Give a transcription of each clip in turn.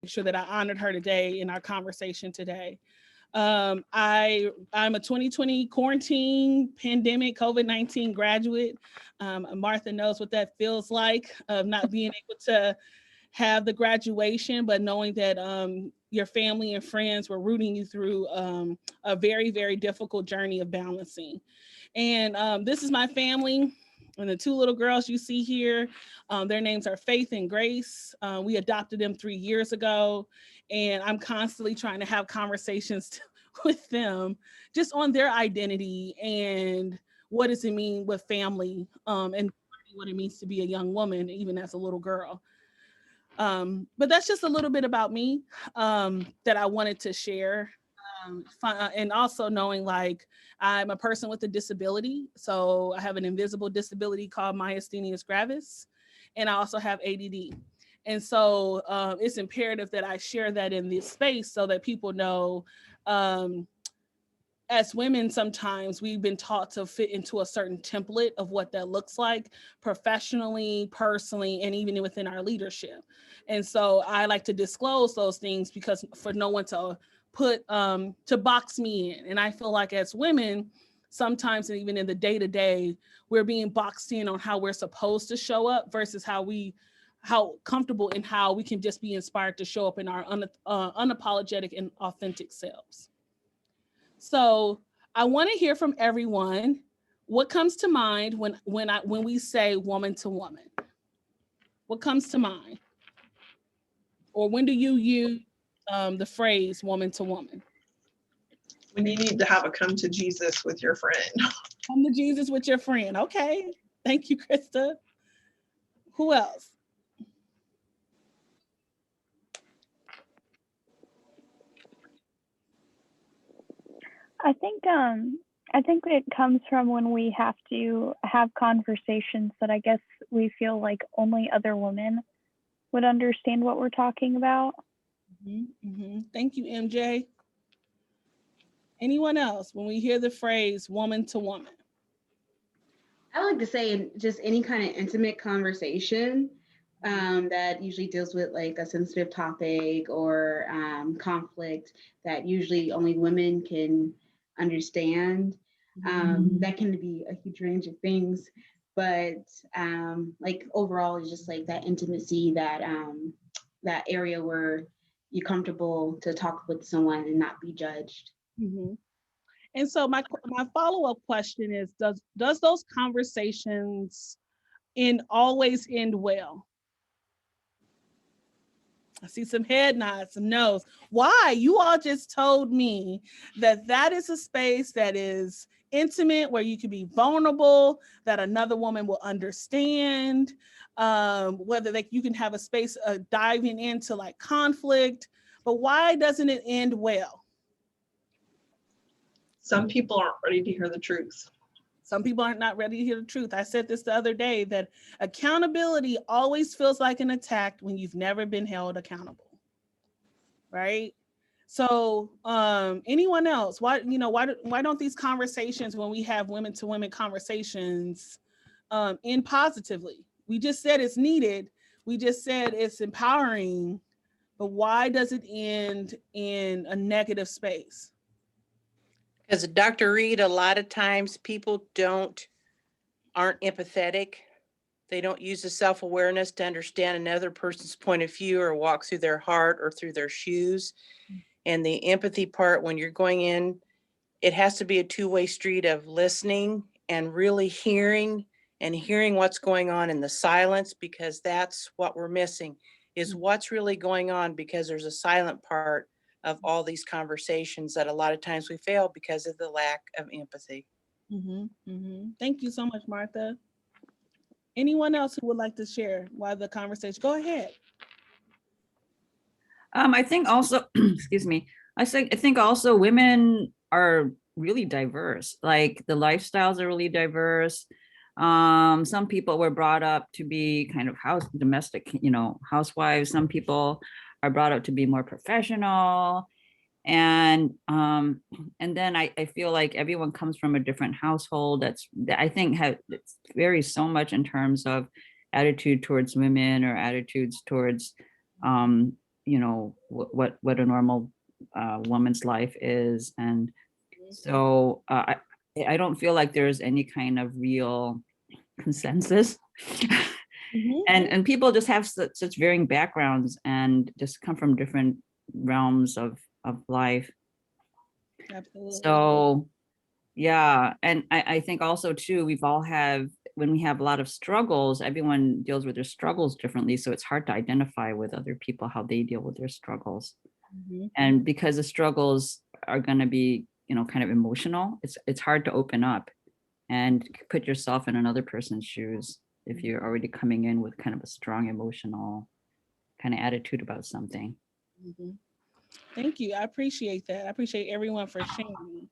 make sure that I honored her today in our conversation today. I'm a 2020 quarantine pandemic COVID-19 graduate. Martha knows what that feels like of not being able to have the graduation, but knowing that your family and friends were rooting you through a very, very difficult journey of balancing. And this is my family. And the two little girls you see here, their names are Faith and Grace. We adopted them 3 years ago. And I'm constantly trying to have conversations with them just on their identity and what does it mean with family, and what it means to be a young woman, even as a little girl. But that's just a little bit about me that I wanted to share. And also knowing like I'm a person with a disability. So I have an invisible disability called myasthenia gravis, and I also have ADD. And so it's imperative that I share that in this space so that people know, as women, sometimes we've been taught to fit into a certain template of what that looks like professionally, personally, and even within our leadership. And so I like to disclose those things because for no one to put to box me in. And I feel like as women, sometimes even in the day to day, we're being boxed in on how we're supposed to show up versus how comfortable and how we can just be inspired to show up in our unapologetic and authentic selves. So I want to hear from everyone. What comes to mind when we say woman to woman? What comes to mind? Or when do you use the phrase woman to woman? When you need to have a come to Jesus with your friend. Come to Jesus with your friend. Okay. Thank you, Krista. Who else? I think it comes from when we have to have conversations that I guess we feel like only other women would understand what we're talking about. Thank you, MJ. Anyone else when we hear the phrase woman to woman? I like to say just any kind of intimate conversation that usually deals with like a sensitive topic or conflict that usually only women can understand. That can be a huge range of things, but like overall, it's just like that intimacy, that area where you're comfortable to talk with someone and not be judged. Mm-hmm. And so my follow-up question is, does those conversations always end well? I see some head nods, some no's. Why? You all just told me that is a space that is intimate, where you can be vulnerable, that another woman will understand, whether you can have a space diving into like conflict. But why doesn't it end well? Some people aren't ready to hear the truth. Some people aren't not ready to hear the truth. I said this the other day, that accountability always feels like an attack when you've never been held accountable. Right? So anyone else, why don't these conversations, when we have women to women conversations, end positively? We just said it's needed. We just said it's empowering, but why does it end in a negative space? Because Dr. Reed, a lot of times people aren't empathetic. They don't use the self-awareness to understand another person's point of view or walk through their heart or through their shoes. And the empathy part, when you're going in, it has to be a two-way street of listening and really hearing what's going on in the silence, because that's what we're missing, is what's really going on, because there's a silent part of all these conversations that a lot of times we fail because of the lack of empathy. Thank you so much, Martha. Anyone else who would like to share why the conversation? Go ahead. I think also, excuse me, I think also women are really diverse. Like the lifestyles are really diverse. Some people were brought up to be kind of domestic, housewives. Some people are brought up to be more professional. And then I feel like everyone comes from a different household that I think it varies so much in terms of attitude towards women or attitudes towards you know, what a normal woman's life is. And so I don't feel like there's any kind of real consensus. And people just have such varying backgrounds and just come from different realms of life. Absolutely. So yeah, and I think also too, when we have a lot of struggles, everyone deals with their struggles differently. So it's hard to identify with other people how they deal with their struggles. And because the struggles are going to be, you know, kind of emotional, it's hard to open up and put yourself in another person's shoes if you're already coming in with kind of a strong emotional kind of attitude about something. Thank you. I appreciate that. I appreciate everyone for sharing.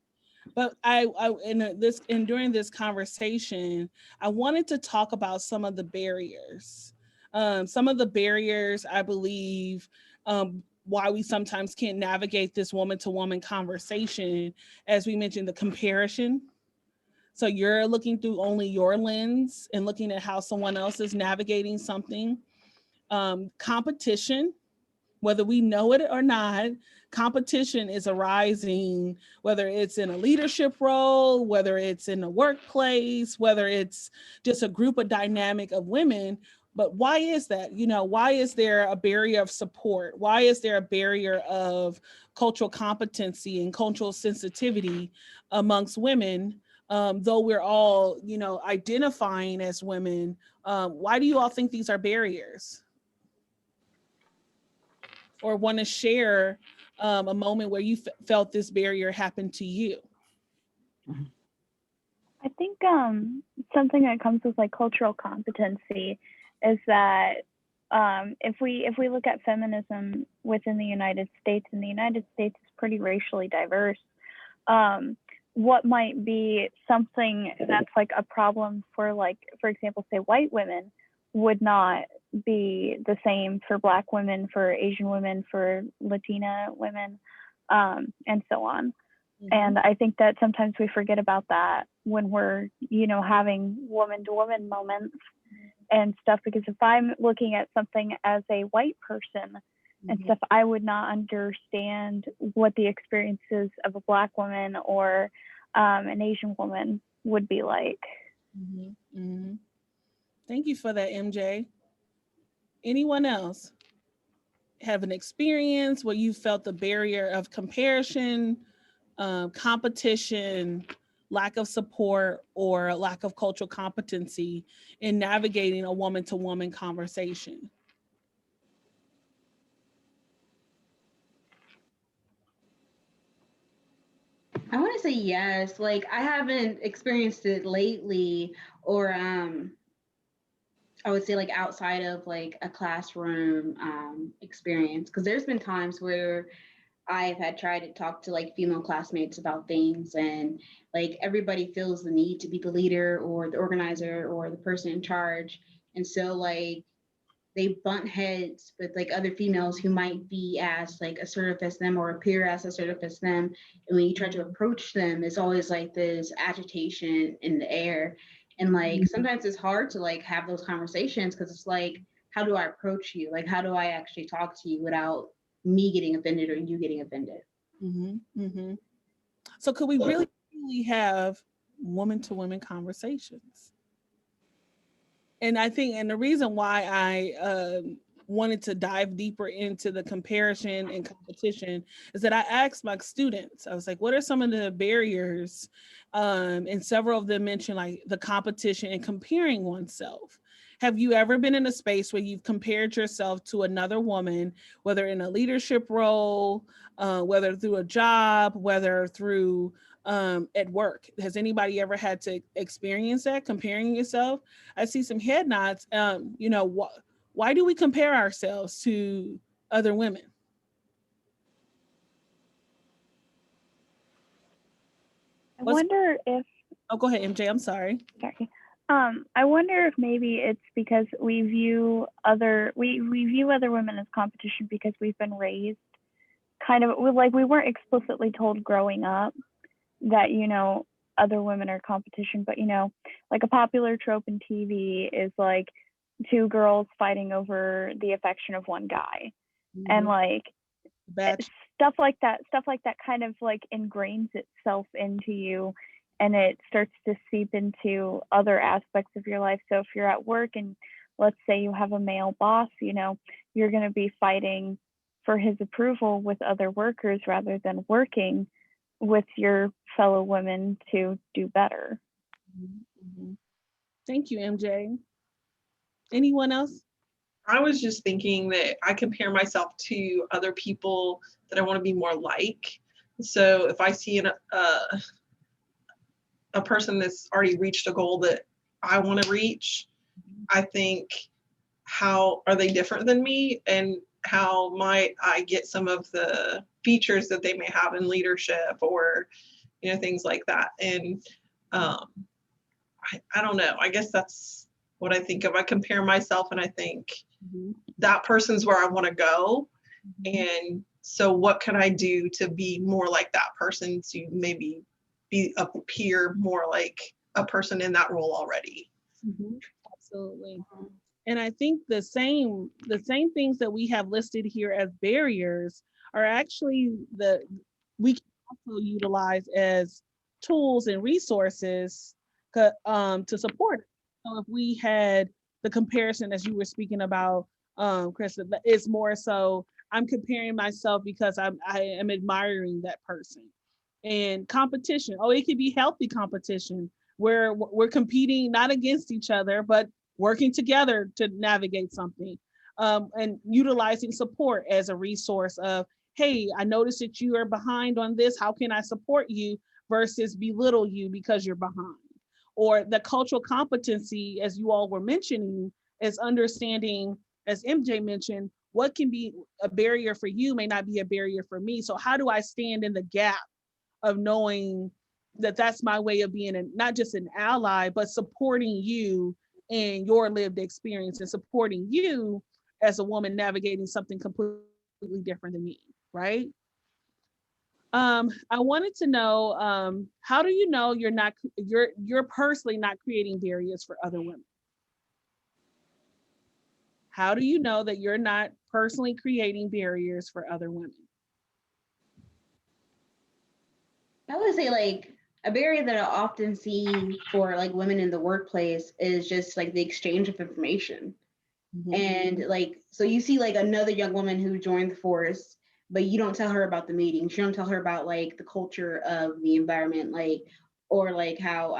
But during this conversation, I wanted to talk about some of the barriers. Some of the barriers, I believe, why we sometimes can't navigate this woman to woman conversation, as we mentioned, the comparison. So you're looking through only your lens and looking at how someone else is navigating something. Competition, whether we know it or not, competition is arising, whether it's in a leadership role, whether it's in a workplace, whether it's just a group of dynamic of women. But why is that? You know, why is there a barrier of support? Why is there a barrier of cultural competency and cultural sensitivity amongst women? Though we're all, you know, identifying as women, why do you all think these are barriers? Or want to share a moment where you felt this barrier happen to you? I think something that comes with like cultural competency is that if we look at feminism within the United States, and the United States is pretty racially diverse, what might be something that's like a problem for, like, for example, say white women would not be the same for Black women, for Asian women, for Latina women, and so on. And I think that sometimes we forget about that when we're, you know, having woman to woman moments and stuff, because if I'm looking at something as a white person and stuff, I would not understand what the experiences of a Black woman or an Asian woman would be like. Thank you for that, MJ. Anyone else have an experience where you felt the barrier of comparison, competition, lack of support, or lack of cultural competency in navigating a woman to woman conversation? I want to say yes. Like, I haven't experienced it lately, or I would say like outside of like a classroom experience, because there's been times where I've had tried to talk to like female classmates about things, and like everybody feels the need to be the leader or the organizer or the person in charge. And so like they bunt heads with like other females who might be as like assertive as them or appear as assertive as them. And when you try to approach them, it's always like this agitation in the air. And like sometimes it's hard to like have those conversations, because it's like, how do I approach you? Like, how do I actually talk to you without me getting offended or you getting offended? So could we really have woman to woman conversations? And I think, and the reason why I wanted to dive deeper into the comparison and competition is that I asked my students, I was like, what are some of the barriers? And several of them mentioned like the competition and comparing oneself. Have you ever been in a space where you've compared yourself to another woman, whether in a leadership role, whether through a job, whether through at work? Has anybody ever had to experience that, comparing yourself? I see some head nods. You know, why do we compare ourselves to other women? I wonder if, oh, go ahead, MJ. I'm sorry. sorry. I wonder if maybe it's because we view other women as competition because we've been raised kind of like we weren't explicitly told growing up that, you know, other women are competition, but, you know, like a popular trope in TV is like two girls fighting over the affection of one guy. And like Batch. stuff like that kind of like ingrains itself into you, and it starts to seep into other aspects of your life. So if you're at work and let's say you have a male boss, you know, you're going to be fighting for his approval with other workers rather than working with your fellow women to do better. Thank you, MJ. Anyone else? I was just thinking that I compare myself to other people that I want to be more like. So if I see a person that's already reached a goal that I want to reach, I think, how are they different than me, and how might I get some of the features that they may have in leadership, or things like that. And I don't know, I guess that's what I think of. I compare myself and I think that person's where I want to go, and so what can I do to be more like that person, to maybe appear more like a person in that role already. Absolutely. And I think the same things that we have listed here as barriers are actually we can also utilize as tools and resources to support it. So if we had the comparison as you were speaking about, Chris, it's more so I'm comparing myself because I am admiring that person. And competition, it could be healthy competition where we're competing not against each other, but working together to navigate something, and utilizing support as a resource of, hey, I noticed that you are behind on this. How can I support you versus belittle you because you're behind? Or the cultural competency, as you all were mentioning, is understanding, as MJ mentioned, what can be a barrier for you may not be a barrier for me. So how do I stand in the gap of knowing that that's my way of being not just an ally, but supporting you in your lived experience and supporting you as a woman navigating something completely different than me, right? I wanted to know, how do you know you're personally not creating barriers for other women? How do you know that you're not personally creating barriers for other women? I would say like a barrier that I often see for like women in the workplace is just like the exchange of information. And like, so you see like another young woman who joined the force, but you don't tell her about the meetings. You don't tell her about like the culture of the environment, like, or like how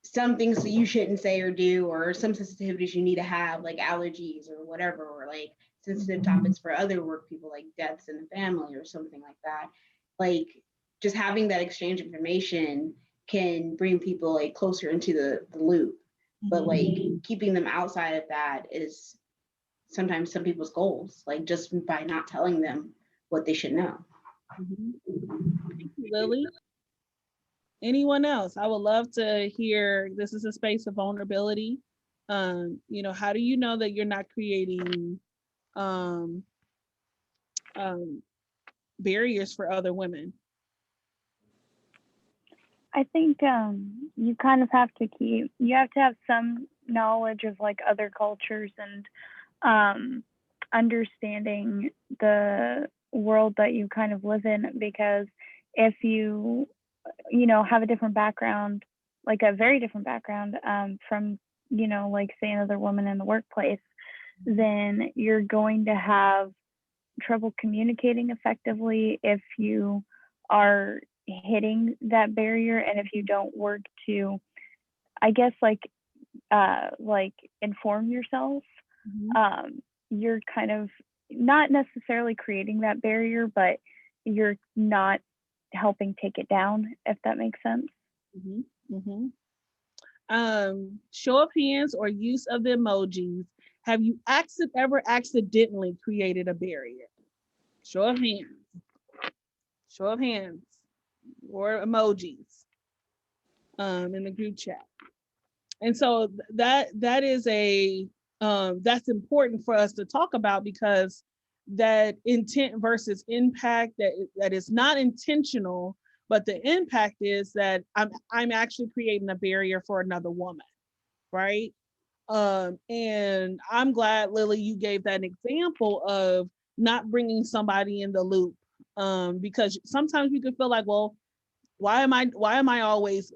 some things that you shouldn't say or do, or some sensitivities you need to have, like allergies or whatever, or like sensitive topics for other work people, like deaths in the family or something like that. Like just having that exchange of information can bring people like closer into the loop. But like keeping them outside of that is sometimes some people's goals, like just by not telling them what they should know. Thank you, Lily. Anyone else? I would love to hear. This is a space of vulnerability. How do you know that you're not creating barriers for other women? I think you kind of have to have some knowledge of like other cultures and understanding the world that you kind of live in, because if you have a different background, like a very different background from like say another woman in the workplace, then you're going to have trouble communicating effectively if you are hitting that barrier, and if you don't work to, I guess, like inform yourself. You're kind of not necessarily creating that barrier, but you're not helping take it down, if that makes sense. Show of hands or use of the emojis. Have you ever accidentally created a barrier? Show of hands. Show of hands or emojis in the group chat. And so that is that's important for us to talk about, because that intent versus impact, that is not intentional, but the impact is that I'm actually creating a barrier for another woman, right? And I'm glad, Lily, you gave that example of not bringing somebody in the loop. Because sometimes we could feel like, well, why am I always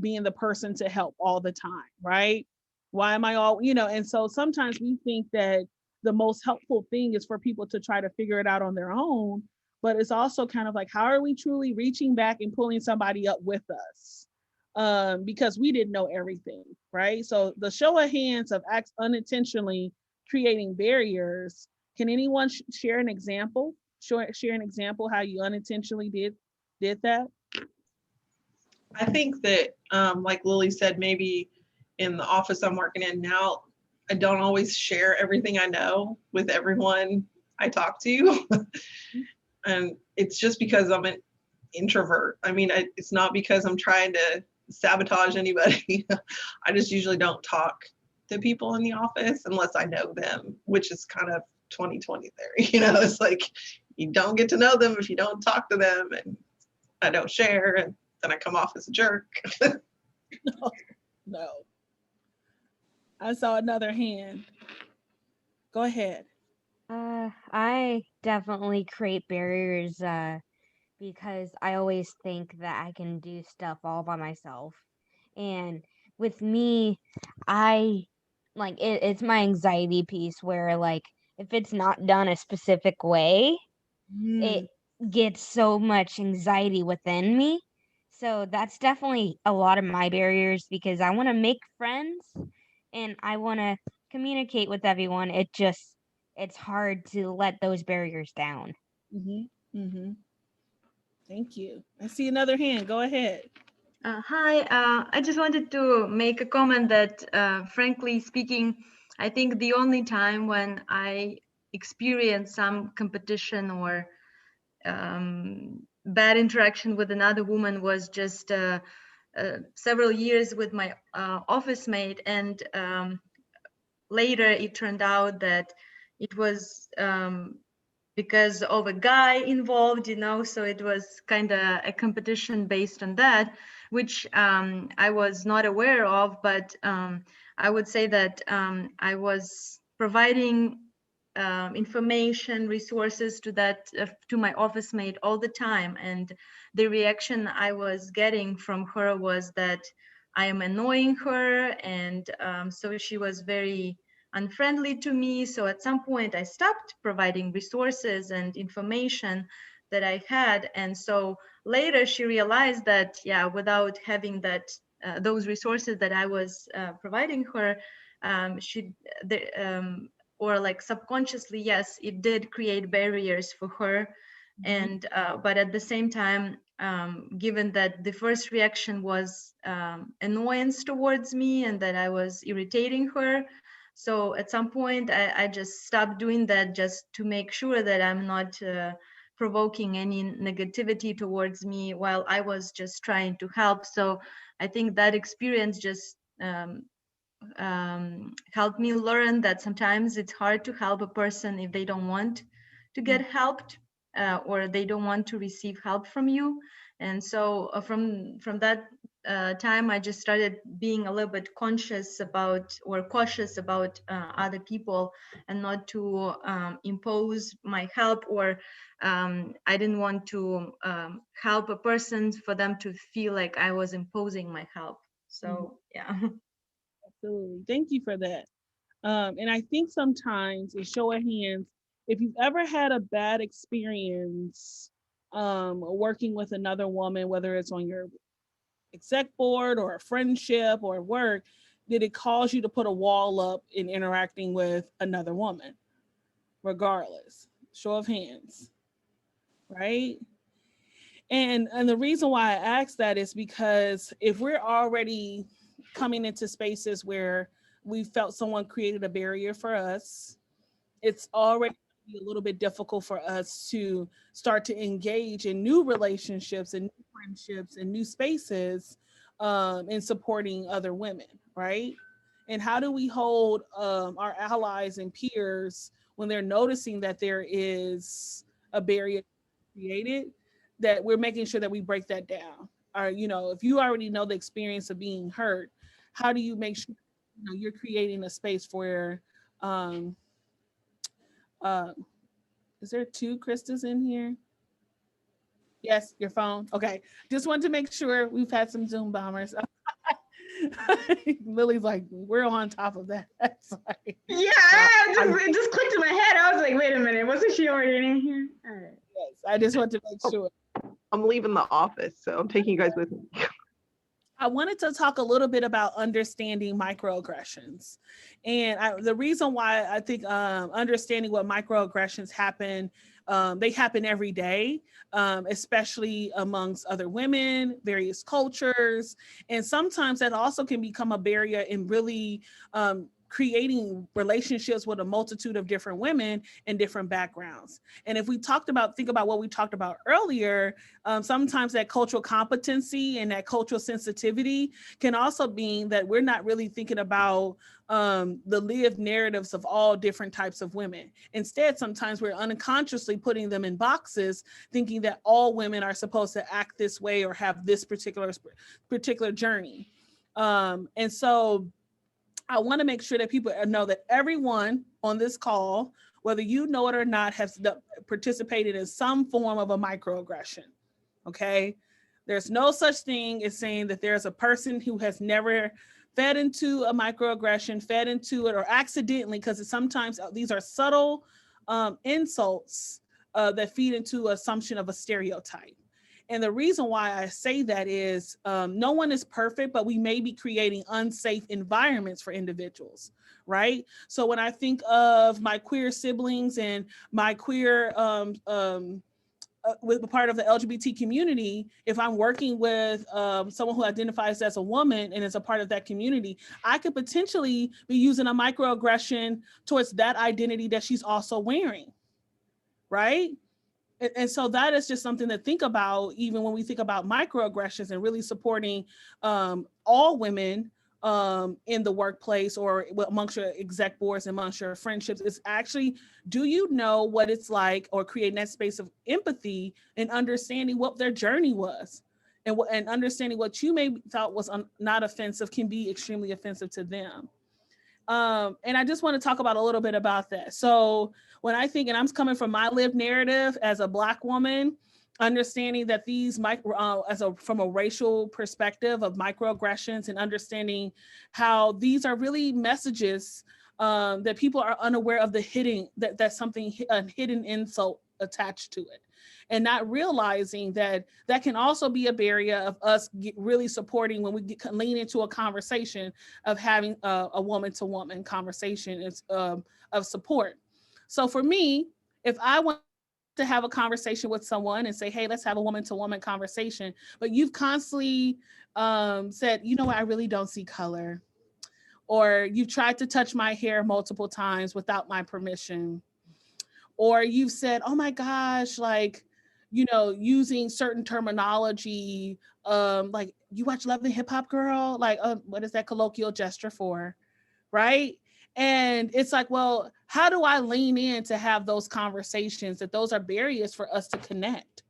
being the person to help all the time, right? Why am I all, and so sometimes we think that the most helpful thing is for people to try to figure it out on their own, but it's also kind of like, how are we truly reaching back and pulling somebody up with us? Because we didn't know everything, right? So the show of hands of acts unintentionally creating barriers. Can anyone share an example? Share an example how you unintentionally did that? I think that, like Lily said, maybe in the office I'm working in now, I don't always share everything I know with everyone I talk to. And it's just because I'm an introvert. I mean, it's not because I'm trying to sabotage anybody. I just usually don't talk to people in the office unless I know them, which is kind of 2020 there. It's like you don't get to know them if you don't talk to them, and I don't share, and then I come off as a jerk. No. I saw another hand. Go ahead. I definitely create barriers because I always think that I can do stuff all by myself. And with me, I like it's my anxiety piece where like if it's not done a specific way, it Mm, gets so much anxiety within me. So that's definitely a lot of my barriers because I want to make friends and I want to communicate with everyone. It's hard to let those barriers down. mhm, mhm. Thank you. I see another hand. Go ahead. Hi, I just wanted to make a comment that, frankly speaking, I think the only time when I experience some competition or bad interaction with another woman was just several years with my office mate, and later it turned out that it was because of a guy involved, so it was kind of a competition based on that, which I was not aware of, but I would say that I was providing information, resources to my office mate all the time, and the reaction I was getting from her was that I am annoying her, and so she was very unfriendly to me. So at some point I stopped providing resources and information that I had. And so later she realized that, yeah, without having those resources that I was providing her, or like subconsciously, yes, it did create barriers for her. And but at the same time, given that the first reaction was annoyance towards me and that I was irritating her, so at some point, I just stopped doing that just to make sure that I'm not provoking any negativity towards me while I was just trying to help. So I think that experience just helped me learn that sometimes it's hard to help a person if they don't want to get helped, or they don't want to receive help from you. And so from that time, I just started being a little bit conscious about or cautious about other people, and not to impose my help, or I didn't want to help a person for them to feel like I was imposing my help. So yeah. Absolutely. Thank you for that. And I think sometimes, a show of hands, if you've ever had a bad experience working with another woman, whether it's on your exec board or a friendship or work, did it cause you to put a wall up in interacting with another woman, regardless? Show of hands, right? And the reason why I ask that is because if we're already coming into spaces where we felt someone created a barrier for us, it's already a little bit difficult for us to start to engage in new relationships and new friendships and new spaces in supporting other women, right? And how do we hold our allies and peers when they're noticing that there is a barrier created, that we're making sure that we break that down? Or, if you already know the experience of being hurt, how do you make sure you're creating a space where, um, uh, is there two Kristas in here? Yes, your phone. Okay. Just wanted to make sure. We've had some Zoom bombers. Lily's like, we're on top of that. Sorry. Yeah, it just clicked in my head. I was like, wait a minute, wasn't she already in here? All right. Yes, I just want to make sure. I'm leaving the office, so I'm taking you guys with me. I wanted to talk a little bit about understanding microaggressions. And the reason why I think understanding what microaggressions happen, they happen every day, especially amongst other women, various cultures. And sometimes that also can become a barrier in really creating relationships with a multitude of different women in different backgrounds. And if we think about what we talked about earlier, sometimes that cultural competency and that cultural sensitivity can also mean that we're not really thinking about the lived narratives of all different types of women. Instead, sometimes we're unconsciously putting them in boxes, thinking that all women are supposed to act this way or have this particular journey. And so I want to make sure that people know that everyone on this call, whether you know it or not, has participated in some form of a microaggression. Okay. There's no such thing as saying that there's a person who has never fed into a microaggression, fed into it, or accidentally, because sometimes these are subtle insults that feed into assumption of a stereotype. And the reason why I say that is no one is perfect, but we may be creating unsafe environments for individuals, right? So when I think of my queer siblings and my queer with part of the LGBT community, if I'm working with someone who identifies as a woman and is a part of that community, I could potentially be using a microaggression towards that identity that she's also wearing, right? And so that is just something to think about, even when we think about microaggressions and really supporting all women in the workplace or amongst your exec boards and amongst your friendships. Is actually, do you know what it's like, or creating that space of empathy and understanding what their journey was, and understanding what you may thought was not offensive can be extremely offensive to them. And I just want to talk about a little bit about that. So when I think, and I'm coming from my lived narrative as a Black woman, understanding that these from a racial perspective of microaggressions, and understanding how these are really messages that people are unaware of, that's something, a hidden insult attached to it, and not realizing that that can also be a barrier of us really supporting when we lean into a conversation of having a woman-to-woman conversation of support. So for me, if I want to have a conversation with someone and say, hey, let's have a woman-to-woman conversation, but you've constantly said, you know what, I really don't see color, or you've tried to touch my hair multiple times without my permission, or you've said, oh my gosh, like, using certain terminology, like, you watch Love and Hip Hop, girl? Like, what is that colloquial gesture for? Right? And it's like, well, how do I lean in to have those conversations, that those are barriers for us to connect,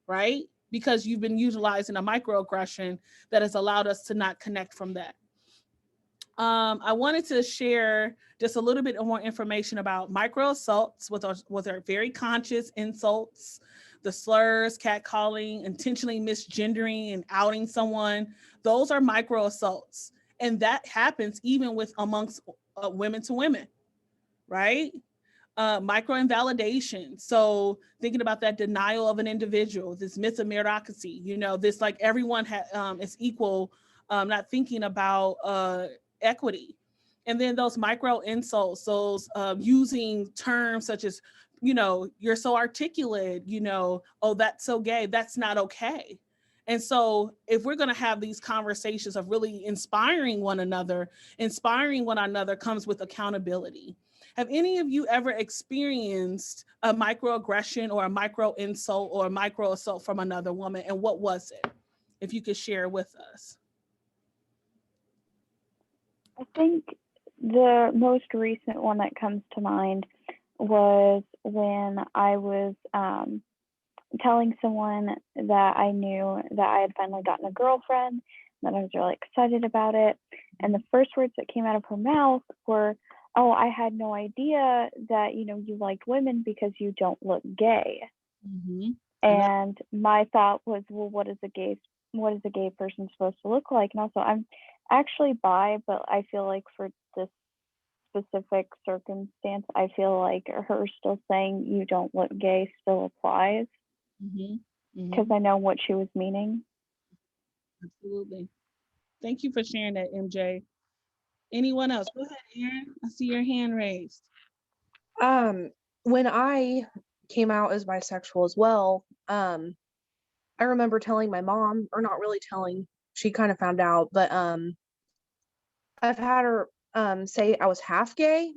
right? Because you've been utilizing a microaggression that has allowed us to not connect from that. I wanted to share just a little bit more information about micro assaults, with our very conscious insults, the slurs, catcalling, intentionally misgendering and outing someone. Those are micro assaults. And that happens even amongst women to women, right? Micro invalidation. So thinking about that denial of an individual, this myth of meritocracy, this like everyone is equal, not thinking about equity. And then those micro insults, those using terms such as, you're so articulate, oh, that's so gay, that's not okay. And so if we're going to have these conversations of really inspiring one another comes with accountability. Have any of you ever experienced a microaggression or a micro insult or a micro assault from another woman? And what was it? If you could share with us. I think the most recent one that comes to mind was when I was telling someone that I knew that I had finally gotten a girlfriend, then I was really excited about it. And the first words that came out of her mouth were, "Oh, I had no idea that, you liked women because you don't look gay." Mm-hmm. And my thought was, well, what is a gay person supposed to look like? And also, I'm actually bi, but I feel like for this specific circumstance, I feel like her still saying you don't look gay still applies, because I know what she was meaning. Absolutely. Thank you for sharing that, MJ. Anyone else? Go ahead, Erin. I see your hand raised. When I came out as bisexual as well, I remember telling my mom, or not really telling, she kind of found out, but I've had her say I was half gay.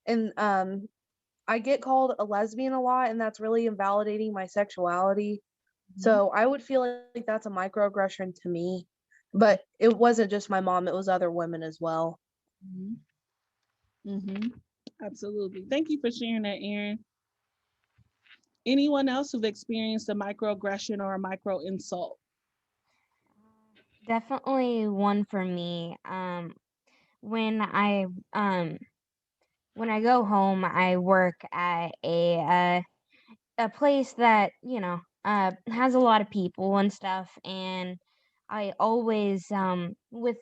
And I get called a lesbian a lot, and that's really invalidating my sexuality. So I would feel like that's a microaggression to me. But it wasn't just my mom, it was other women as well. Absolutely. Thank you for sharing that, Erin. Anyone else who've experienced a microaggression or a micro insult? Definitely one for me. When I go home, I work at a place that has a lot of people and stuff, and I always with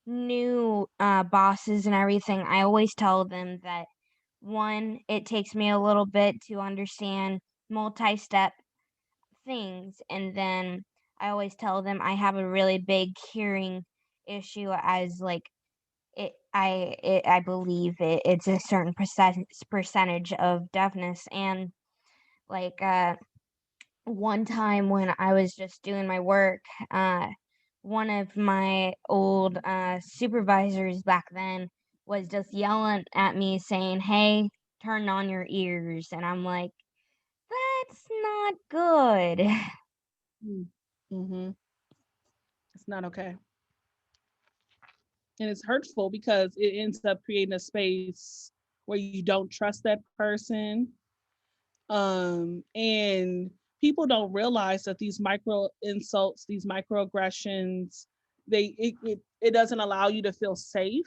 new bosses and everything, I always tell them that one, it takes me a little bit to understand multi-step things, and then I always tell them I have a really big hearing issue, as like I believe it's a certain percentage of deafness. And like one time when I was just doing my work, one of my old supervisors back then was just yelling at me saying, "Hey, turn on your ears." And I'm like, that's not good. It's not okay. And it's hurtful because it ends up creating a space where you don't trust that person. And people don't realize that these micro insults, these microaggressions, it doesn't allow you to feel safe,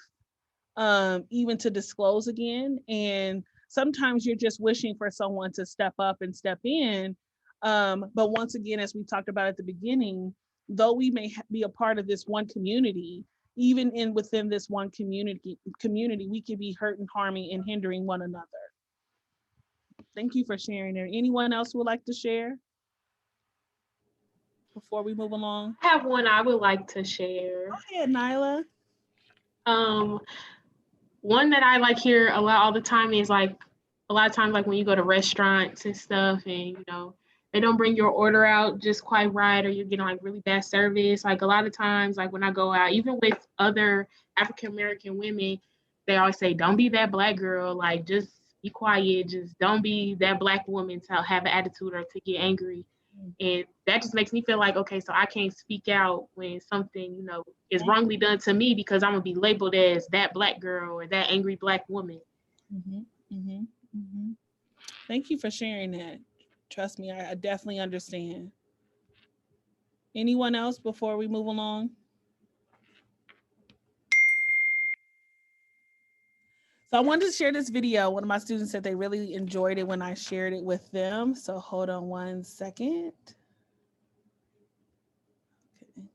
even to disclose again. And sometimes you're just wishing for someone to step up and step in. But once again, as we talked about at the beginning, though we may be a part of this one community, even within this one community, we can be hurting, harming, and hindering one another. Thank you for sharing there. Anyone else who would like to share before we move along? I have one I would like to share. Go ahead, Nyla. One that I like hear a lot all the time is like a lot of times like when you go to restaurants and stuff, and they don't bring your order out just quite right, or you're getting like really bad service. Like a lot of times, like when I go out, even with other African American women, they always say, "Don't be that Black girl. Like just be quiet. Just don't be that Black woman to have an attitude or to get angry." And that just makes me feel like, okay, so I can't speak out when something, is wrongly done to me, because I'm gonna be labeled as that Black girl or that angry Black woman. Thank you for sharing that. Trust me, I definitely understand. Anyone else before we move along? So I wanted to share this video. One of my students said they really enjoyed it when I shared it with them. So hold on one second. Okay.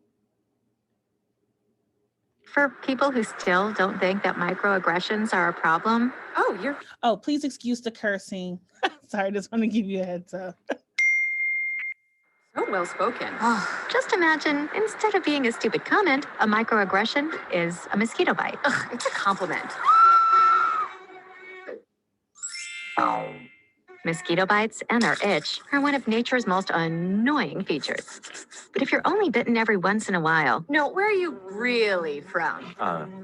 For people who still don't think that microaggressions are a problem. Oh, please excuse the cursing. Sorry, just want to give you a heads up. So well spoken. Just imagine, instead of being a stupid comment, a microaggression is a mosquito bite. It's a compliment. Mosquito bites and their itch are one of nature's most annoying features. But if you're only bitten every once in a while... No, where are you really from?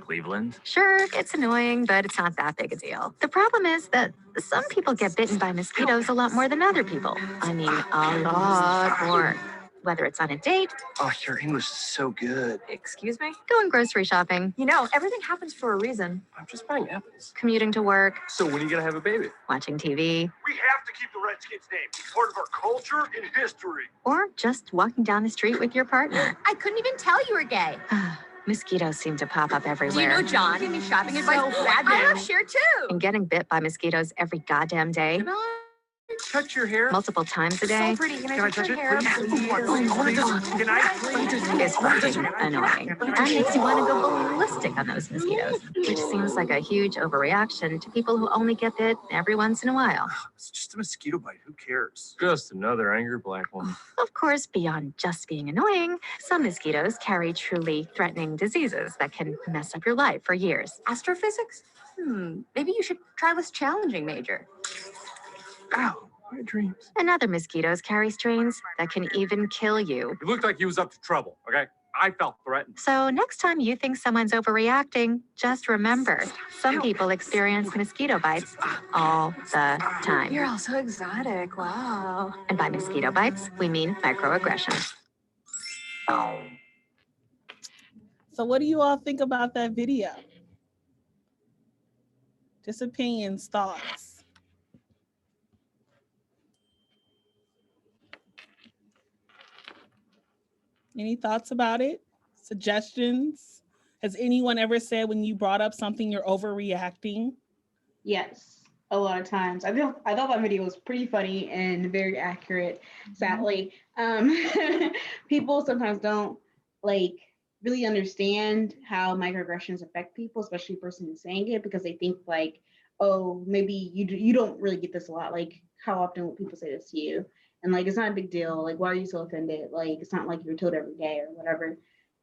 Cleveland. Sure, it's annoying, but it's not that big a deal. The problem is that some people get bitten by mosquitoes a lot more than other people. I mean, a lot more. Whether it's on a date. Oh, your English is so good. Excuse me? Going grocery shopping. You know, everything happens for a reason. I'm just buying apples. Commuting to work. So when are you gonna have a baby? Watching TV. We have to keep the Redskins name. It's part of our culture and history. Or just walking down the street with your partner. I couldn't even tell you were gay. Mosquitoes seem to pop up everywhere. Do you know John? Give me shopping advice. I have share too. And getting bit by mosquitoes every goddamn day. Can I touch your hair? Multiple times a day. So pretty. Can I touch touch your it, hair? please? Can I please? Is fucking annoying. That makes you want to go ballistic on those mosquitoes, which seems like a huge overreaction to people who only get bit every once in a while. It's just a mosquito bite. Who cares? Just another angry black woman. Of course, beyond just being annoying, some mosquitoes carry truly threatening diseases that can mess up your life for years. Astrophysics? Maybe you should try this challenging major. Ow, my dreams. And other mosquitoes carry strains that can even kill you. He looked like he was up to trouble, okay? I felt threatened. So next time you think someone's overreacting, just remember, some people experience mosquito bites all the time. You're all so exotic. Wow. And by mosquito bites, we mean microaggressions. So what do you all think about that video? Just opinions, thoughts. Any thoughts about it? Suggestions? Has anyone ever said when you brought up something you're overreacting? Yes, a lot of times. I thought that video was pretty funny and very accurate. Sadly, people sometimes don't really understand how microaggressions affect people, especially the person who's saying it, because they think oh, maybe you don't really get this a lot. Like, how often will people say this to you? And it's not a big deal. Why are you so offended? It's not like you're told every day or whatever.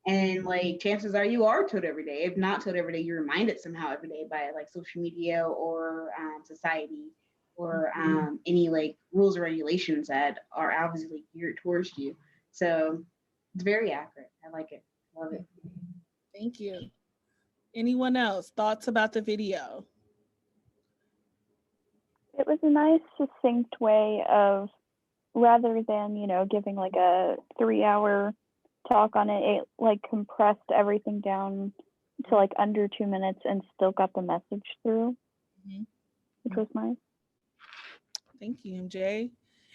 And chances are you are told every day. If not told every day, you're reminded somehow every day by social media or society or any rules or regulations that are obviously geared towards you. So it's very accurate. I like it. Love it. Thank you. Anyone else? Thoughts about the video? It was a nice, succinct way of, rather than, giving a 3-hour talk on it, it compressed everything down to under 2 minutes and still got the message through, which was nice. Thank you, MJ.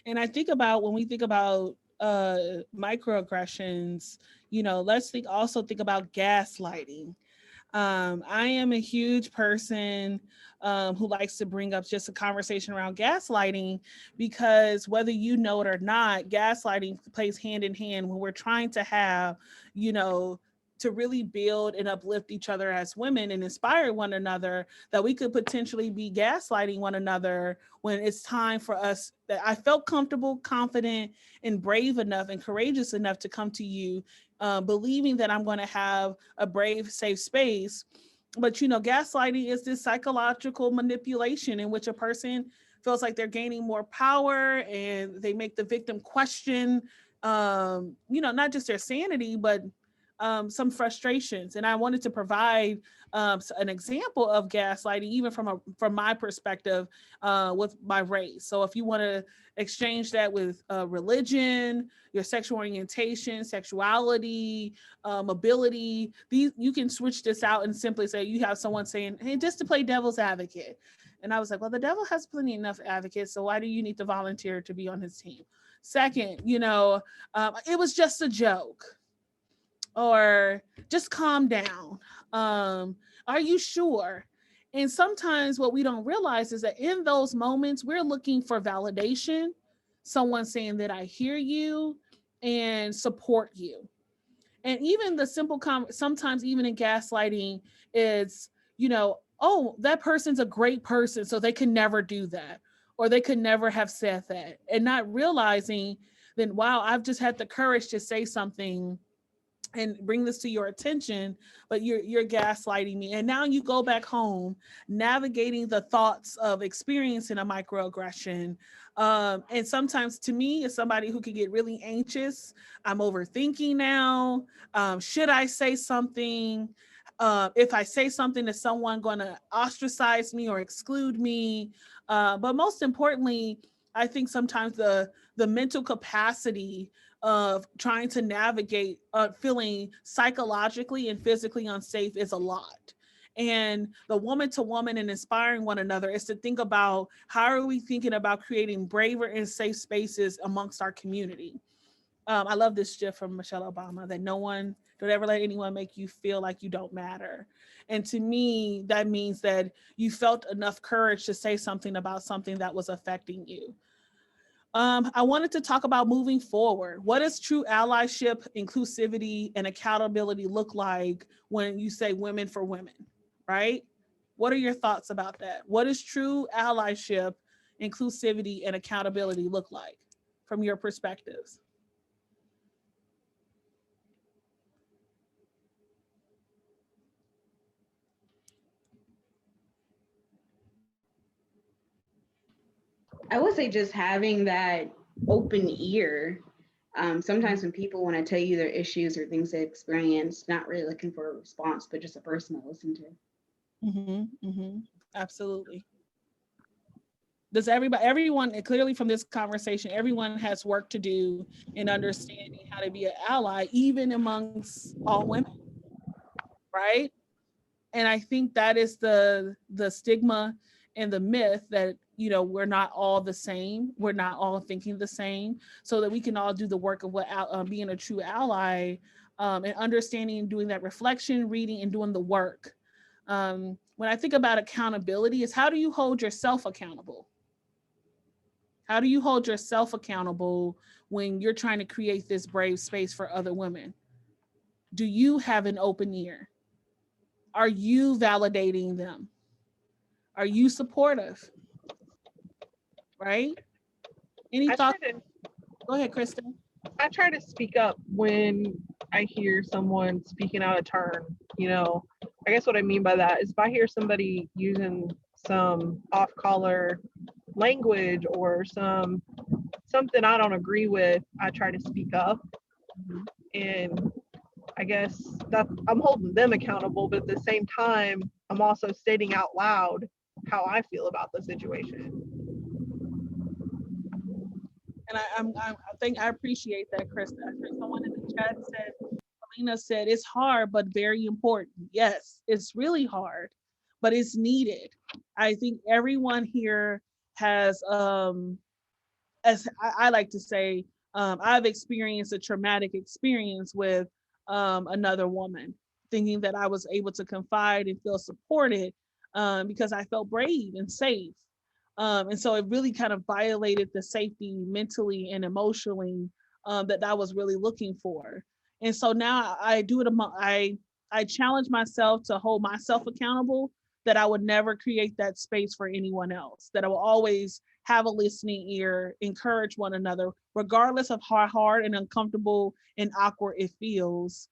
And I think about when we think about microaggressions, let's also think about gaslighting. I am a huge person who likes to bring up just a conversation around gaslighting, because whether you know it or not, gaslighting plays hand in hand when we're trying to have, to really build and uplift each other as women and inspire one another, that we could potentially be gaslighting one another when it's time for us, that I felt comfortable, confident, and brave enough and courageous enough to come to you, believing that I'm going to have a brave, safe space. But, gaslighting is this psychological manipulation in which a person feels like they're gaining more power, and they make the victim question, not just their sanity, but some frustrations. And I wanted to provide an example of gaslighting, even from my perspective, with my race. So if you want to exchange that with religion, your sexual orientation, sexuality, ability, you can switch this out and simply say, you have someone saying, hey, just to play devil's advocate. And I was like, well, the devil has plenty enough advocates, so why do you need to volunteer to be on his team? Second, it was just a joke. Or just calm down. Are you sure? And sometimes what we don't realize is that in those moments, we're looking for validation, someone saying that I hear you and support you. And even the simple, sometimes even in gaslighting, it's, oh, that person's a great person, so they can never do that, or they could never have said that. And not realizing then, wow, I've just had the courage to say something and bring this to your attention, but you're gaslighting me. And now you go back home, navigating the thoughts of experiencing a microaggression. And sometimes, to me, as somebody who can get really anxious, I'm overthinking now. Should I say something? If I say something, is someone going to ostracize me or exclude me? But most importantly, I think sometimes the mental capacity of trying to navigate feeling psychologically and physically unsafe is a lot. And the woman to woman and inspiring one another is to think about how are we thinking about creating braver and safe spaces amongst our community. I love this gif from Michelle Obama that don't ever let anyone make you feel like you don't matter. And to me, that means that you felt enough courage to say something about something that was affecting you. I wanted to talk about moving forward. What does true allyship, inclusivity, and accountability look like when you say women for women, right? What are your thoughts about that? What does true allyship, inclusivity, and accountability look like from your perspectives? I would say just having that open ear. Sometimes when people want to tell you their issues or things they experience, not really looking for a response, but just a person to listen to. Absolutely. Does everyone, clearly from this conversation, everyone has work to do in understanding how to be an ally, even amongst all women, right? And I think that is the stigma and the myth that, we're not all the same, we're not all thinking the same, so that we can all do the work of what being a true ally, and understanding and doing that reflection, reading, and doing the work. When I think about accountability, is how do you hold yourself accountable? How do you hold yourself accountable when you're trying to create this brave space for other women? Do you have an open ear? Are you validating them? Are you supportive? Right? Any thoughts? Go ahead, Kristen. I try to speak up when I hear someone speaking out of turn. I guess what I mean by that is if I hear somebody using some off-color language or something I don't agree with, I try to speak up. And I guess that I'm holding them accountable, but at the same time, I'm also stating out loud how I feel about the situation. And I think I appreciate that, Krista. I heard someone in the chat said, Alina said, it's hard, but very important. Yes, it's really hard, but it's needed. I think everyone here has, as I like to say, I've experienced a traumatic experience with another woman, thinking that I was able to confide and feel supported because I felt brave and safe. And so it really kind of violated the safety mentally and emotionally that I was really looking for. And so now I do it. I challenge myself to hold myself accountable, that I would never create that space for anyone else, that I will always have a listening ear, encourage one another, regardless of how hard and uncomfortable and awkward it feels,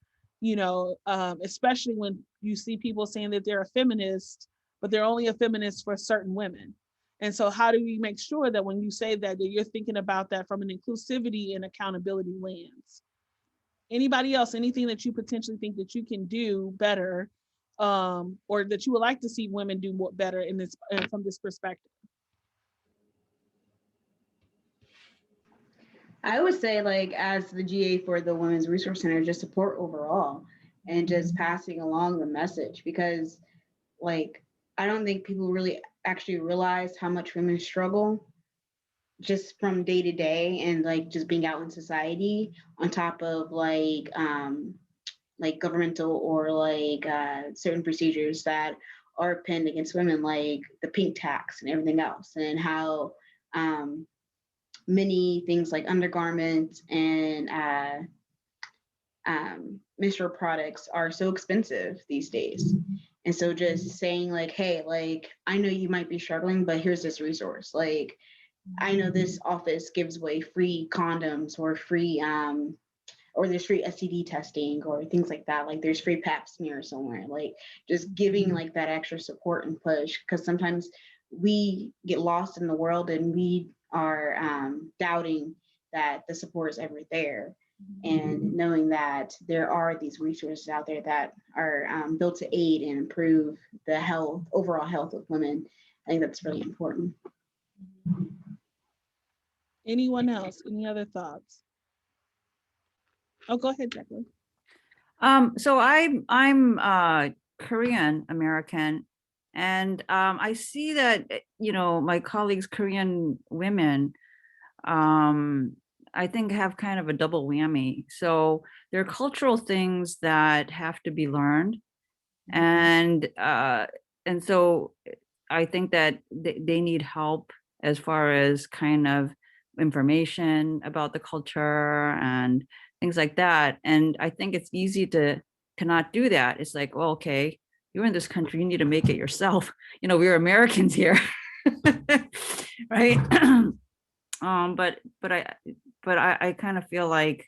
especially when you see people saying that they're a feminist, but they're only a feminist for certain women. And so how do we make sure that when you say that you're thinking about that from an inclusivity and accountability lens? Anybody else, anything that you potentially think that you can do better, or that you would like to see women do more better in this from this perspective? I would say, like, as the GA for the Women's Resource Center, just support overall and just passing along the message, because, like, I don't think people really actually realize how much women struggle just from day to day and like just being out in society, on top of like governmental or certain procedures that are pinned against women, like the pink tax and everything else, and how many things like undergarments and menstrual products are so expensive these days. And so just saying like, hey, like, I know you might be struggling, but here's this resource. Like, I know this office gives away free condoms or free or there's free STD testing or things like that. Like there's free pap smear somewhere. Like just giving like that extra support and push, because sometimes we get lost in the world and we are doubting that the support is ever there. And knowing that there are these resources out there that are built to aid and improve the overall health of women, I think that's really important. Anyone else? Any other thoughts? Oh, go ahead, Jacqueline. So I'm Korean American, and I see that my colleagues, Korean women, I think have kind of a double whammy. So there are cultural things that have to be learned, and so I think that they need help as far as kind of information about the culture and things like that. And I think it's easy to not do that. It's like, well, okay, you're in this country, you need to make it yourself. We're Americans here, right? But I kind of feel like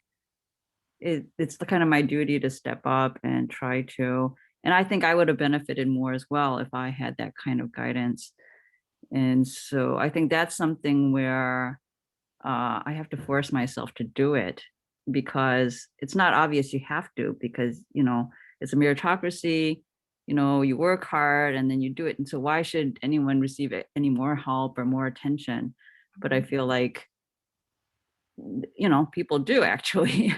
it's the kind of my duty to step up and try to. And I think I would have benefited more as well if I had that kind of guidance. And so I think that's something where I have to force myself to do it, because it's not obvious you have to, because it's a meritocracy. You work hard and then you do it. And so why should anyone receive any more help or more attention? But I feel like people do actually.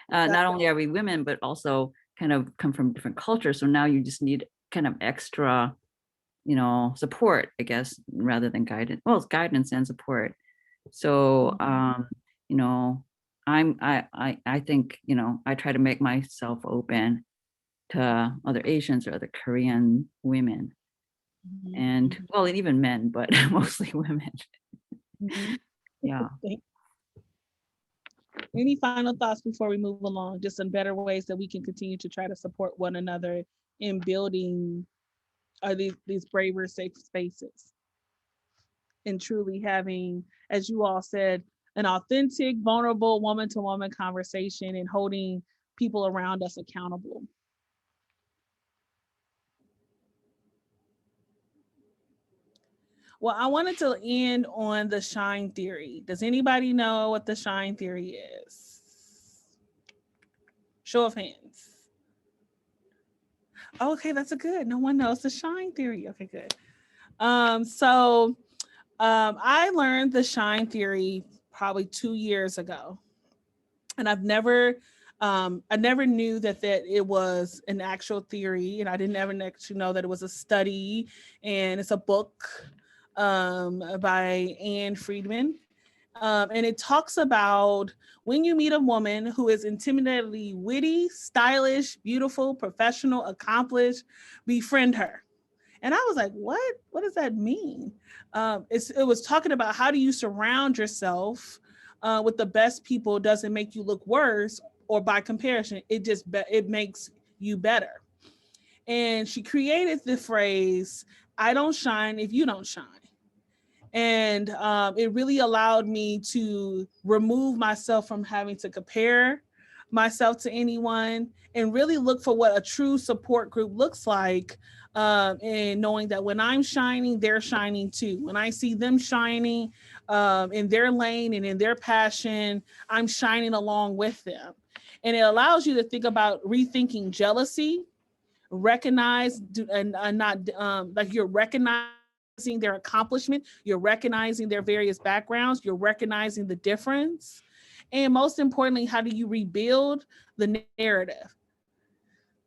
Not only are we women, but also kind of come from different cultures. So now you just need kind of extra support, I guess, rather than guidance. Well, it's guidance and support. So I think I try to make myself open to other Asians or other Korean women, and well, and even men, but mostly women. Yeah. Any final thoughts before we move along? Just some better ways that we can continue to try to support one another in building these braver, safe spaces, and truly having, as you all said, an authentic, vulnerable woman-to-woman conversation and holding people around us accountable. Well, I wanted to end on the shine theory. Does anybody know what the shine theory is? Show of hands. Okay, that's a good. No one knows the shine theory. Okay, good. I learned the shine theory probably 2 years ago, and I never knew that it was an actual theory, and I didn't ever actually know that it was a study, and it's a book by Anne Friedman. And it talks about when you meet a woman who is intimidatingly witty, stylish, beautiful, professional, accomplished, befriend her. And I was like, what? What does that mean? It was talking about how do you surround yourself with the best people doesn't make you look worse, or by comparison, it makes you better. And she created the phrase, I don't shine if you don't shine. And it really allowed me to remove myself from having to compare myself to anyone and really look for what a true support group looks like, and knowing that when I'm shining, they're shining too. When I see them shining in their lane and in their passion, I'm shining along with them. And it allows you to think about rethinking jealousy, recognize and not like you're recognizing their accomplishment, you're recognizing their various backgrounds, you're recognizing the difference, and most importantly, how do you rebuild the narrative?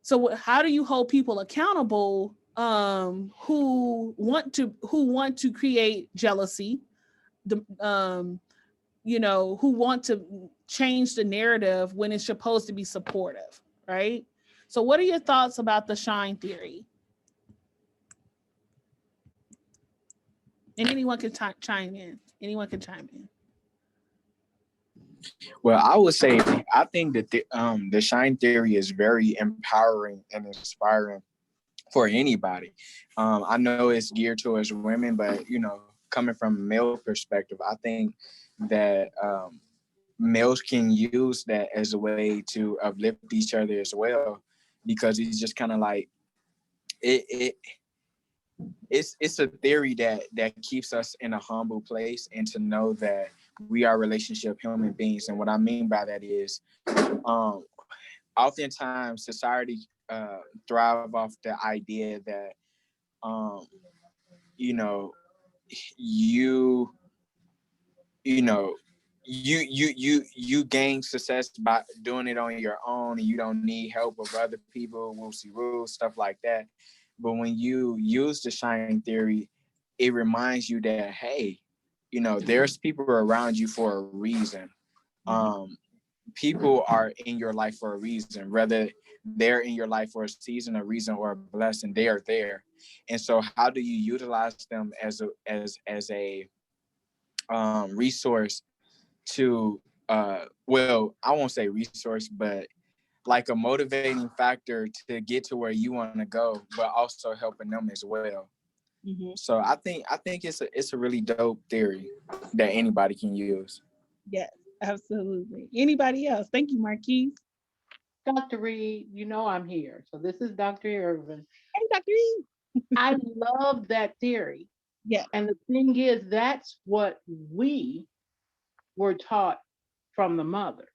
So how do you hold people accountable who want to create jealousy, who want to change the narrative when it's supposed to be supportive, right? So what are your thoughts about the shine theory? And anyone can chime in. Anyone can chime in. Well, I would say I think that the shine theory is very empowering and inspiring for anybody. I know it's geared towards women, but coming from a male perspective, I think that males can use that as a way to uplift each other as well, because it's just kind of like it's a theory that keeps us in a humble place, and to know that we are relationship human beings. And what I mean by that is oftentimes society thrive off the idea that you know you gain success by doing it on your own, and you don't need help of other people, whoopsie rules, stuff like that. But when you use the shine theory, it reminds you that, hey, there's people around you for a reason. People are in your life for a reason, whether they're in your life for a season, a reason, or a blessing. They are there. And so how do you utilize them as a resource to well, I won't say resource, but like a motivating factor to get to where you want to go, but also helping them as well. So I think it's a really dope theory that anybody can use. Yes, absolutely. Anybody else? Thank you, Marquise. Dr. Reed, I'm here. So this is Dr. Irvin. Hey, Dr. Reed. I love that theory. Yeah. And the thing is, that's what we were taught from the mother.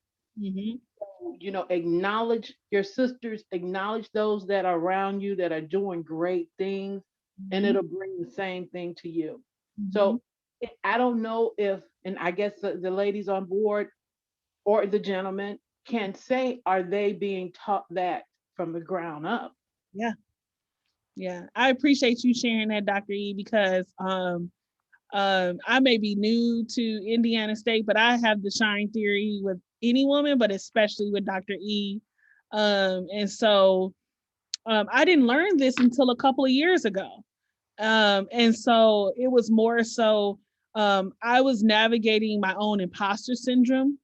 Acknowledge your sisters, acknowledge those that are around you that are doing great things, and it'll bring the same thing to you. So I don't know if, and I guess the ladies on board or the gentlemen can say, are they being taught that from the ground up? Yeah. Yeah. I appreciate you sharing that, Dr. E, because I may be new to Indiana State, but I have the shine theory with any woman, but especially with Dr. E. And so I didn't learn this until a couple of years ago. And so it was more so I was navigating my own imposter syndrome.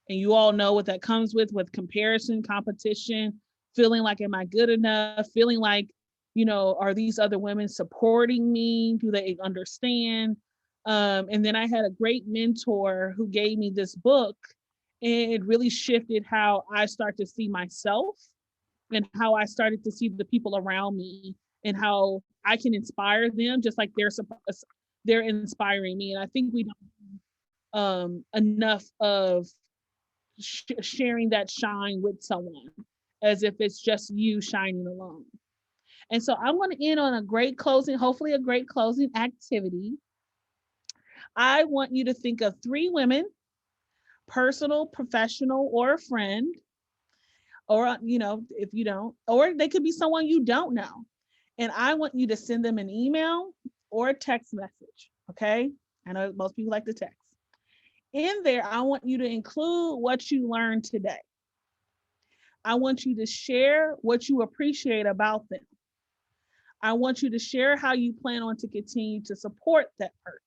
And you all know what that comes with comparison, competition, feeling like, am I good enough? Feeling like, are these other women supporting me? Do they understand? And then I had a great mentor who gave me this book, and it really shifted how I start to see myself and how I started to see the people around me and how I can inspire them just like they're inspiring me. And I think we don't enough of sharing that shine with someone as if it's just you shining alone. And so I'm going to end on a great closing, hopefully a great closing activity. I want you to think of 3 women, personal, professional, or a friend, or, if you don't, or they could be someone you don't know. And I want you to send them an email or a text message. Okay. I know most people like to text. In there, I want you to include what you learned today. I want you to share what you appreciate about them. I want you to share how you plan on to continue to support that person.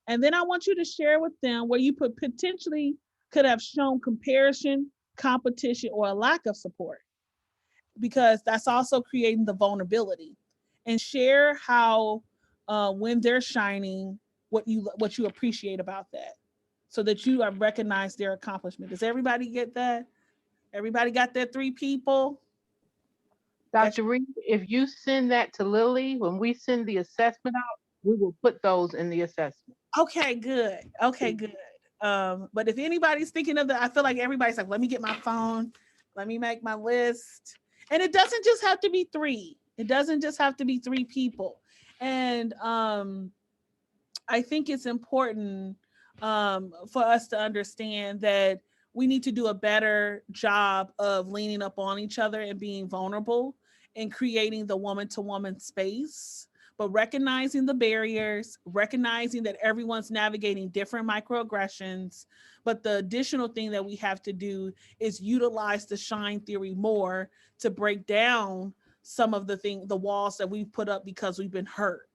And then I want you to share with them where you potentially could have shown comparison, competition, or a lack of support, because that's also creating the vulnerability. And share how when they're shining, what you appreciate about that, so that you have recognized their accomplishment. Does everybody get that? Everybody got their 3 people? Dr. Reed, if you send that to Lily, when we send the assessment out, we will put those in the assessment. Okay, good. Okay, good. But if anybody's thinking of that, I feel like everybody's like, let me get my phone, let me make my list. And it doesn't just have to be 3. It doesn't just have to be 3 people. And I think it's important for us to understand that we need to do a better job of leaning up on each other and being vulnerable and creating the woman-to-woman space, but recognizing the barriers, recognizing that everyone's navigating different microaggressions. But the additional thing that we have to do is utilize the shine theory more to break down some of the walls that we've put up because we've been hurt.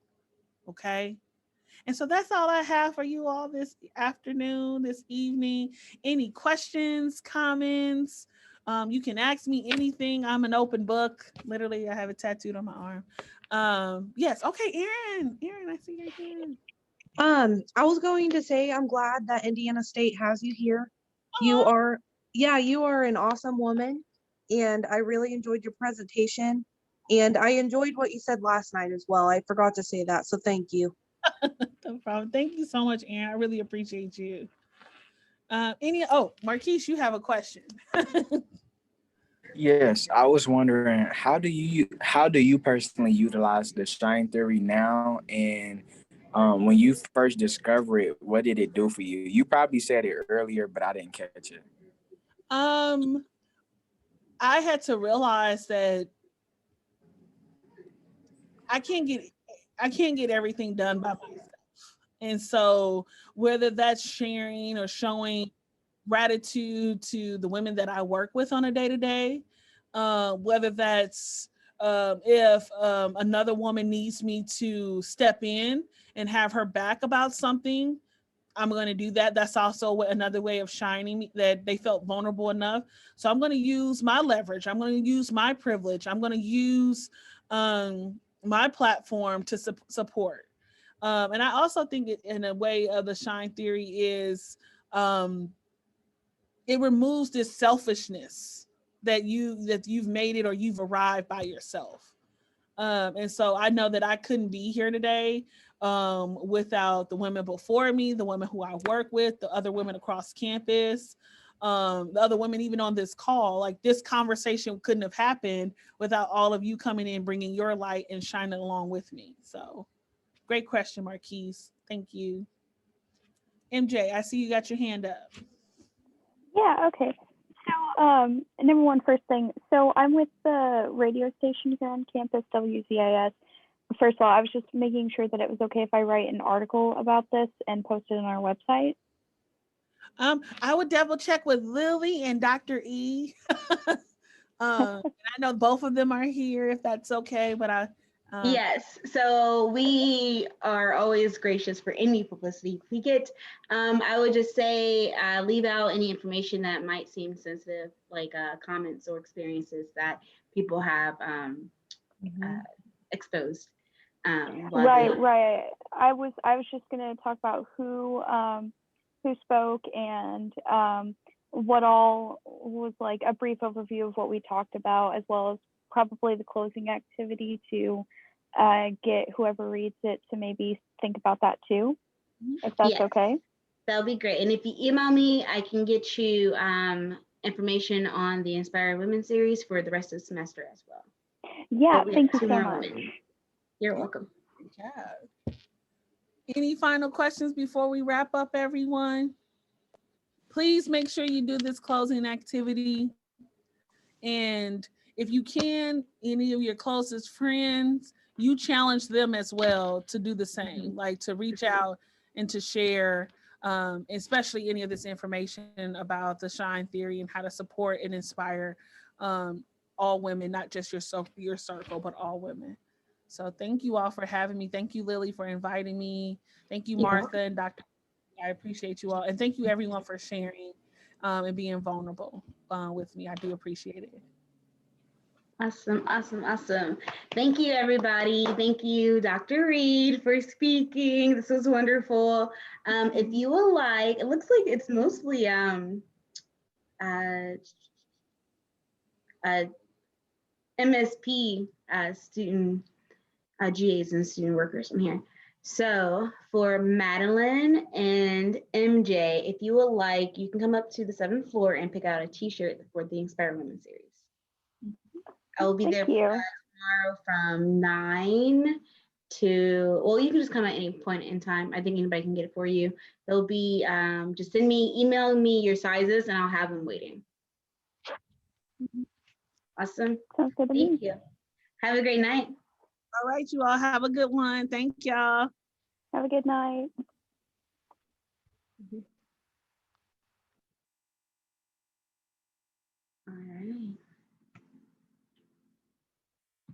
Okay. And so that's all I have for you all this afternoon, this evening. Any questions, comments? You can ask me anything. I'm an open book. Literally, I have it tattooed on my arm. Yes. Okay, Erin, I see your hand. I was going to say I'm glad that Indiana State has you here. You are an awesome woman, and I really enjoyed your presentation, and I enjoyed what you said last night as well. I forgot to say that, so thank you. No problem. Thank you so much, Erin. I really appreciate you. Marquise, you have a question. Yes, I was wondering, how do you personally utilize the shine theory now, and When you first discovered it, what did it do for you? You probably said it earlier, but I didn't catch it. I had to realize that I can't get everything done by myself. And so whether that's sharing or showing gratitude to the women that I work with on a day-to-day, whether that's if another woman needs me to step in and have her back about something, I'm going to do that. That's also another way of shining that they felt vulnerable enough. So I'm going to use my leverage. I'm going to use my privilege. I'm going to use my platform to support. And I also think in a way of the shine theory is it removes this selfishness that you've made it or you've arrived by yourself. And so I know that I couldn't be here today without the women before me, the women who I work with, the other women across campus, the other women even on this call. Like this conversation couldn't have happened without all of you coming in, bringing your light and shining along with me. So great question, Marquise. Thank you. MJ, I see you got your hand up. Yeah, okay. So, number one, first thing. So I'm with the radio station here on campus, WZIS. First of all, I was just making sure that it was okay if I write an article about this and post it on our website. I would double check with Lily and Dr. E. And I know both of them are here if that's okay, but yes, so we are always gracious for any publicity we get. I would just say leave out any information that might seem sensitive, like comments or experiences that people have exposed. Right. I was just gonna talk about who spoke and what all was like a brief overview of what we talked about, as well as probably the closing activity to get whoever reads it to maybe think about that too, if that's okay. That'll be great. And if you email me, I can get you information on the Inspired Women series for the rest of the semester as well. Yeah, thank you so much. You're welcome. Yeah. Any final questions before we wrap up, everyone? Please make sure you do this closing activity. And if you can, any of your closest friends, you challenge them as well to do the same, like to reach out and to share, especially any of this information about the Shine Theory and how to support and inspire all women, not just your circle, but all women. So thank you all for having me. Thank you, Lily, for inviting me. Thank you, Martha and Dr. I appreciate you all. And thank you, everyone, for sharing and being vulnerable with me. I do appreciate it. Awesome. Thank you, everybody. Thank you, Dr. Reed, for speaking. This was wonderful. If you would like, it looks like it's mostly MSP student GAs and student workers from here. So for Madeline and MJ, if you would like, you can come up to the 7th floor and pick out a t-shirt for the Inspire Women series. I will be there tomorrow from 9 to, well, you can just come at any point in time. I think anybody can get it for you. They'll be, just email me your sizes and I'll have them waiting. Awesome. Sounds good to me. Thank you. Have a great night. All right, you all have a good one. Thank y'all. Have a good night.